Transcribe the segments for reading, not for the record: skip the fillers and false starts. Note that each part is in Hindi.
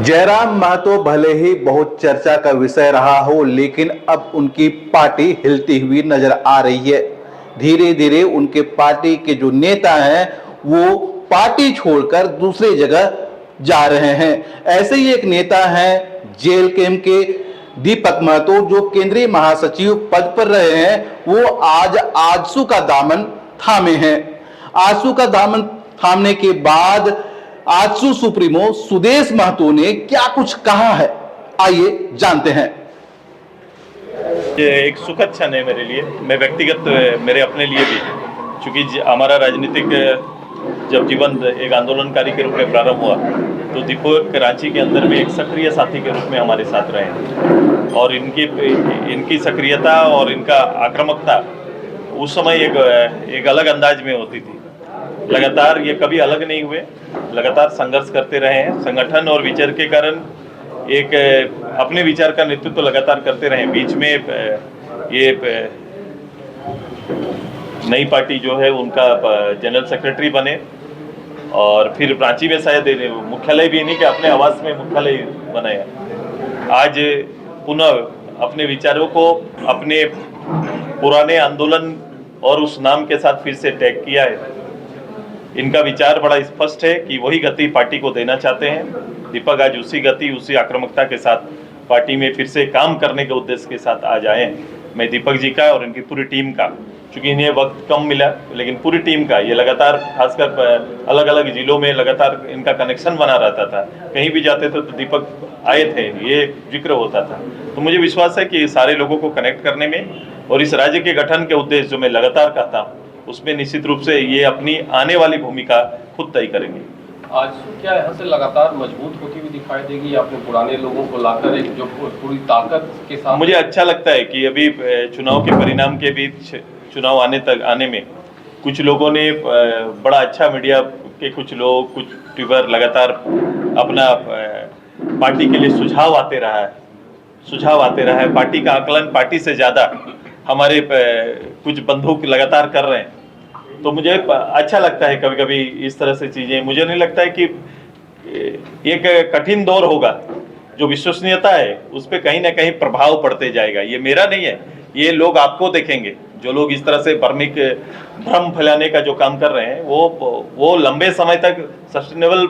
जयराम महतो भले ही बहुत चर्चा का विषय रहा हो, लेकिन अब उनकी पार्टी हिलती हुई नजर आ रही है। धीरे धीरे उनके पार्टी के जो नेता हैं वो पार्टी छोड़कर दूसरी जगह जा रहे हैं। ऐसे ही एक नेता हैं जेल कैंप के दीपक महतो, जो केंद्रीय महासचिव पद पर रहे हैं। वो आज आजसू का दामन थामे हैं। आजसू का दामन थामने के बाद आजसू सुप्रीमो सुदेश महतो ने क्या कुछ कहा है, आइए जानते हैं। ये एक सुखद क्षण है मेरे लिए, मैं व्यक्तिगत मेरे अपने लिए भी, क्योंकि हमारा राजनीतिक जब जीवन एक आंदोलनकारी के रूप में प्रारंभ हुआ तो दीपक रांची के अंदर भी एक सक्रिय साथी के रूप में हमारे साथ रहे और इनकी सक्रियता और इनका आक्रामकता उस समय एक अलग अंदाज में होती थी। लगातार ये कभी अलग नहीं हुए, लगातार संघर्ष करते रहे हैं। संगठन और विचार के कारण एक अपने विचार का नेतृत्व लगातार करते रहे। बीच में ये नई पार्टी जो है उनका जनरल सेक्रेटरी बने और फिर रांची में शायद मुख्यालय भी नहीं कि अपने आवास में मुख्यालय बनाया। आज पुनः अपने विचारों को अपने पुराने आंदोलन और उस नाम के साथ फिर से टैग किया है। इनका विचार बड़ा स्पष्ट है कि वही गति पार्टी को देना चाहते हैं। दीपक आज उसी गति उसी आक्रामकता के साथ पार्टी में फिर से काम करने के उद्देश्य के साथ आज आए हैं। मैं दीपक जी का और इनकी पूरी टीम का, क्योंकि इन्हें वक्त कम मिला, लेकिन पूरी टीम का ये लगातार खासकर अलग अलग जिलों में लगातार इनका कनेक्शन बना रहता था। कहीं भी जाते थे तो दीपक आए थे, ये जिक्र होता था। तो मुझे विश्वास है कि सारे लोगों को कनेक्ट करने में और इस राज्य के गठन के उद्देश्य जो मैं लगातार कहता हूँ उसमें निश्चित रूप से ये अपनी आने वाली भूमिका खुद तय करेंगे। आज क्या यहाँ से लगातार मजबूत होती हुई दिखाई देगी या अपने पुराने लोगों को लाकर एक जो पूरी ताकत के साथ? मुझे अच्छा लगता है कि अभी चुनाव के परिणाम के बीच चुनाव आने में कुछ लोगों ने बड़ा अच्छा, मीडिया के कुछ लोग, कुछ ट्यूबर लगातार अपना पार्टी के लिए सुझाव आते रहा है। पार्टी का आकलन पार्टी से ज़्यादा हमारे कुछ बंधु लगातार कर रहे हैं। तो मुझे अच्छा लगता है कभी कभी इस तरह से चीज़ें। मुझे नहीं लगता है कि एक कठिन दौर होगा, जो विश्वसनीयता है उस पर कहीं ना कहीं प्रभाव पड़ते जाएगा। ये मेरा नहीं है, ये लोग आपको देखेंगे। जो लोग इस तरह से भ्रम फैलाने का जो काम कर रहे हैं वो लंबे समय तक सस्टेनेबल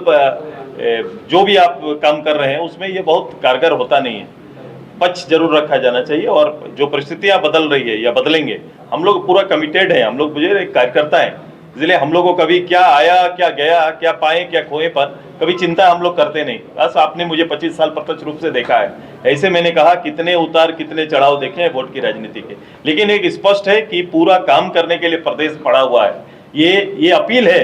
जो भी आप काम कर रहे हैं उसमें ये बहुत कारगर होता नहीं है। पक्ष जरूर रखा जाना चाहिए और जो परिस्थितियां बदल रही है या बदलेंगे, हम लोग पूरा कमिटेड हैं। हम लोग मुझे एक कार्यकर्ता हैं, इसलिए हम लोग को कभी क्या आया क्या गया, क्या पाए क्या खोए पर कभी चिंता हम लोग करते नहीं। बस आपने मुझे 25 साल प्रत्यक्ष रूप से देखा है। ऐसे मैंने कहा कितने उतार कितने चढ़ाव देखे हैं वोट की राजनीति के, लेकिन एक स्पष्ट है कि पूरा काम करने के लिए प्रदेश पड़ा हुआ है। ये अपील है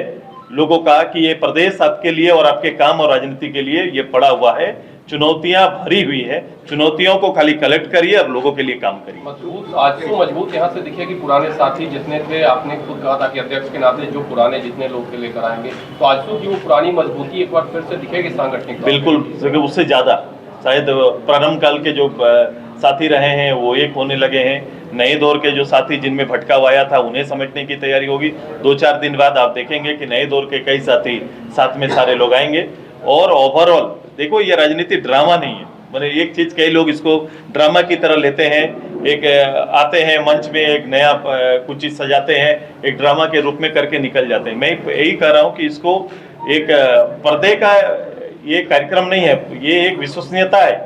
लोगों का कि ये प्रदेश आपके लिए और आपके काम और राजनीति के लिए ये पड़ा हुआ है। चुनौतियां भरी हुई है, चुनौतियों को खाली कलेक्ट करिए और लोगों के लिए काम करिए। मजबूत यहाँ से दिखे कि पुराने साथी जितने थे, आपने खुद कहा था कि अध्यक्ष के नाते जो पुराने जितने लोग के लेकर आएंगे, तो आजसू की वो पुरानी मजबूती एक बार फिर से दिखेगी सांगठनिक? बिल्कुल, उससे ज्यादा शायद प्रारंभ काल के जो साथी रहे हैं वो एक होने लगे हैं। नए दौर के जो साथी जिनमें भटकाव आया था उन्हें समेटने की तैयारी होगी। 2-4 दिन बाद आप देखेंगे कि नए दौर के कई साथी साथ में सारे लोग आएंगे। और ओवरऑल देखो, ये राजनीति ड्रामा नहीं है। मैंने एक चीज, कई लोग इसको ड्रामा की तरह लेते हैं। एक आते हैं मंच में, एक नया कुछ चीज सजाते हैं, एक ड्रामा के रूप में करके निकल जाते हैं। मैं यही कह रहा हूँ कि इसको एक पर्दे का ये कार्यक्रम नहीं है, ये एक विश्वसनीयता है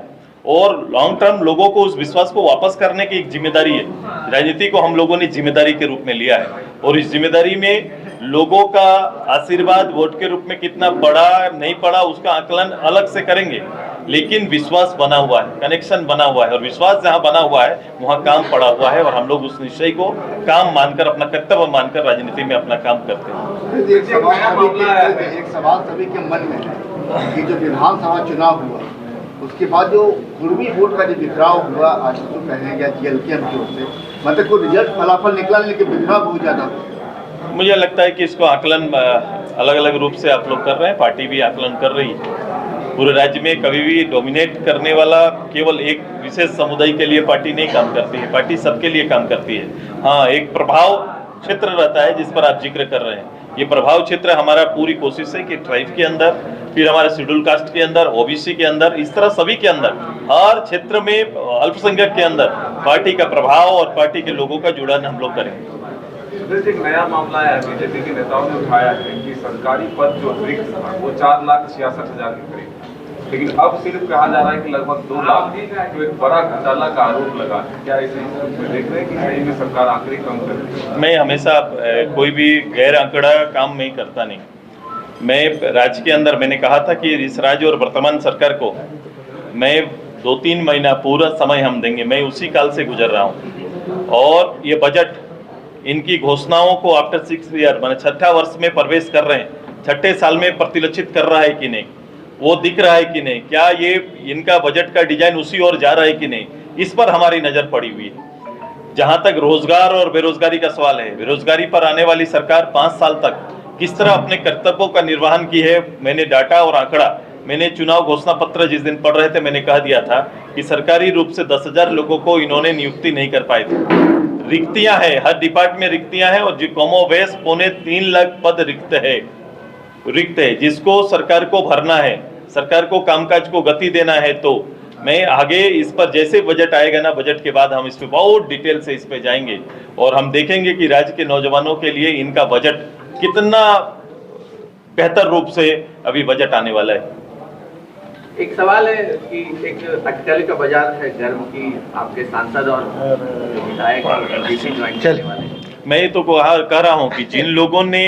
और लॉन्ग टर्म लोगों को उस विश्वास को वापस करने की एक जिम्मेदारी है। राजनीति को हम लोगों ने जिम्मेदारी के रूप में लिया है और इस जिम्मेदारी में लोगों का आशीर्वाद वोट के रूप में कितना पड़ा नहीं पड़ा उसका आकलन अलग से करेंगे, लेकिन विश्वास बना हुआ है, कनेक्शन बना हुआ है और विश्वास जहां बना हुआ है वहां काम पड़ा हुआ है और हम लोग उस निश्चय को काम मानकर, अपना कर्तव्य मानकर राजनीति में अपना काम करते हैं। एक सवाल सभी के मन में है कि जो विधानसभा चुनाव हुआ उसके बाद जो कुर्मी वोट का जो बिखराव हुआ, आज तो कहने गया जेएलकेएम की ओर से, मतलब कोई रिजल्ट फलाफल निकला लेकिन बिखराव बहुत ज्यादा। मुझे लगता है कि इसको आकलन अलग अलग रूप से आप लोग कर रहे हैं, पार्टी भी आकलन कर रही है। पूरे राज्य में कभी भी डोमिनेट करने वाला केवल एक विशेष समुदाय के लिए पार्टी नहीं काम करती है, पार्टी सबके लिए काम करती है। हाँ, एक प्रभाव क्षेत्र रहता है जिस पर आप जिक्र कर रहे हैं, ये प्रभाव क्षेत्र हमारा पूरी कोशिश है कि ट्राइब के अंदर, फिर हमारे शेड्यूल कास्ट के अंदर, ओबीसी के अंदर, इस तरह सभी के अंदर, हर क्षेत्र में अल्पसंख्यक के अंदर पार्टी का प्रभाव और पार्टी के लोगों का जुड़ान हम लोग करेंगे। एक नया मामला है, बीजेपी के नेताओं ने उठाया है कि सरकारी पद जो रिक्त था वो 4,66,000 के करीब, लेकिन अब सिर्फ कहा जा रहा है कि लगभग 2 लाख, तो एक बड़ा घोटाला का आरोप लगा है। क्या इसे देख रहे हैं कि सही में सरकार आंकड़े कम कर रही है? मैं हमेशा कोई भी गैर आंकड़ा काम मैं करता नहीं। मैं राज्य के अंदर मैंने कहा था कि इस राज्य और वर्तमान सरकार को मैं 2-3 महीना पूरा समय हम देंगे। मैं उसी काल से गुजर रहा हूँ और ये बजट इनकी घोषणाओं को आफ्टर 6 ईयर मैंने 6ठा वर्ष में प्रवेश कर रहे हैं, 6ठे साल में प्रतिलक्षित कर रहा है कि नहीं, वो दिख रहा है कि नहीं, क्या ये इनका बजट का डिजाइन उसी ओर जा रहा है कि नहीं, इस पर हमारी नजर पड़ी हुई है। जहां तक रोजगार और बेरोजगारी का सवाल है, बेरोजगारी पर आने वाली सरकार 5 साल तक किस तरह अपने कर्तव्यों का निर्वहन की है, मैंने डाटा और आंकड़ा, मैंने चुनाव घोषणा पत्र जिस दिन पढ़ रहे थे मैंने कह दिया था कि सरकारी रूप से 10,000 लोगों को इन्होंने नियुक्ति नहीं कर पाए थे। रिक्तियां हैं, हर डिपार्टमेंट में रिक्तियां हैं और जो कमोबेश 3.25 लाख पद रिक्त है, जिसको सरकार को भरना है, सरकार को कामकाज को गति देना है। तो मैं आगे इस पर जैसे बजट आएगा ना, बजट के बाद हम इस पे बहुत डिटेल से इस पे जाएंगे और हम देखेंगे कि राज्य के नौजवानों के लिए इनका बजट कितना बेहतर रूप से अभी बजट आने वाला है। एक सवाल है कि एक अटकल बाजार है गर्म की आपके सांसद और विधायक ज्वाइन करने वाले, मैं तो कह रहा हूं कि जिन लोगों ने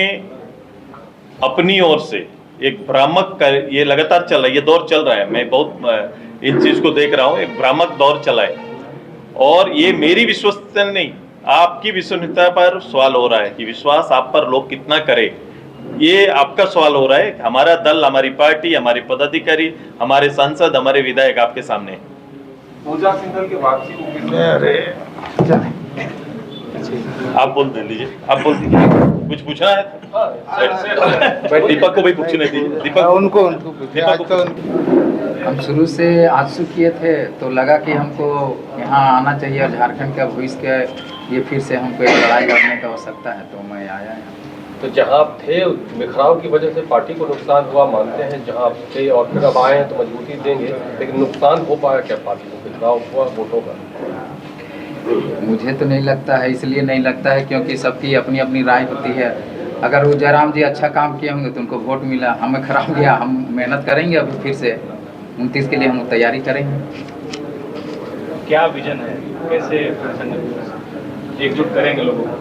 अपनी ओर से एक भ्रामक ये लगातार चल रहा है, ये दौर चल रहा है, मैं बहुत इन चीज को देख रहा हूं, एक भ्रामक दौर चला है और ये मेरी विश्वसनीयता नहीं, आपकी विश्वसनीयता पर सवाल हो रहा है कि विश्वास आप पर लोग कितना करे, ये आपका सवाल हो रहा है। हमारा दल, हमारी पार्टी, हमारे पदाधिकारी, हमारे सांसद, हमारे विधायक आपके सामने है। पूजा सिंघल की वापसी को आप बोल दीजिए, आप बोल दीजिए, कुछ पूछना है? दीपक को भी पूछने दीजिए। दीपक उनको दीपक को हम शुरू से आंसू किए थे तो लगा कि हमको यहाँ आना चाहिए और झारखंड का भविष्य के ये फिर से हमको एक लड़ाई लड़ने की आवश्यकता है, तो मैं आया यहाँ। तो जहाँ आप थे बिखराव की वजह से पार्टी को नुकसान हुआ मानते हैं, जहाँ आप थे और फिर अब आए हैं तो मजबूती देंगे, लेकिन नुकसान हो पाया क्या पार्टी को, बिखराव हुआ वोटों का? मुझे तो नहीं लगता है, इसलिए नहीं लगता है क्योंकि सबकी अपनी अपनी राय होती है। अगर वो जयराम जी अच्छा काम किए होंगे तो उनको वोट मिला, हमें खराब गया, हम मेहनत करेंगे अभी फिर से 29 के लिए हम तैयारी करेंगे। क्या विजन है, कैसे एकजुट करेंगे लोगों को?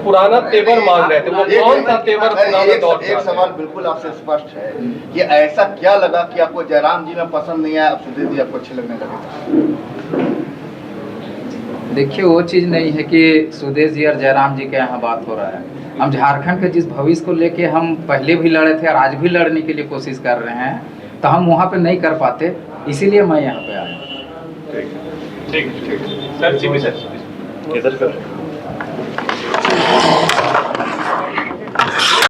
पुराना तेवर मांग रहे थे, वो कौन सा तेवर पुराना दौर का? एक सवाल बिल्कुल आपसे स्पष्ट है कि ऐसा क्या लगा कि आपको जयराम जी में पसंद नहीं आया, अब सुधीर जी आपको अच्छे लगने लगे? देखिए वो चीज़ नहीं है कि सुदेश जी और जयराम जी के यहाँ बात हो रहा है। हम झारखंड के जिस भविष्य को लेके हम पहले भी लड़े थे और आज भी लड़ने के लिए कोशिश कर रहे हैं, तो हम वहाँ पे नहीं कर पाते, इसीलिए मैं यहाँ पे आया। ठीक सर, जी सर, इधर कर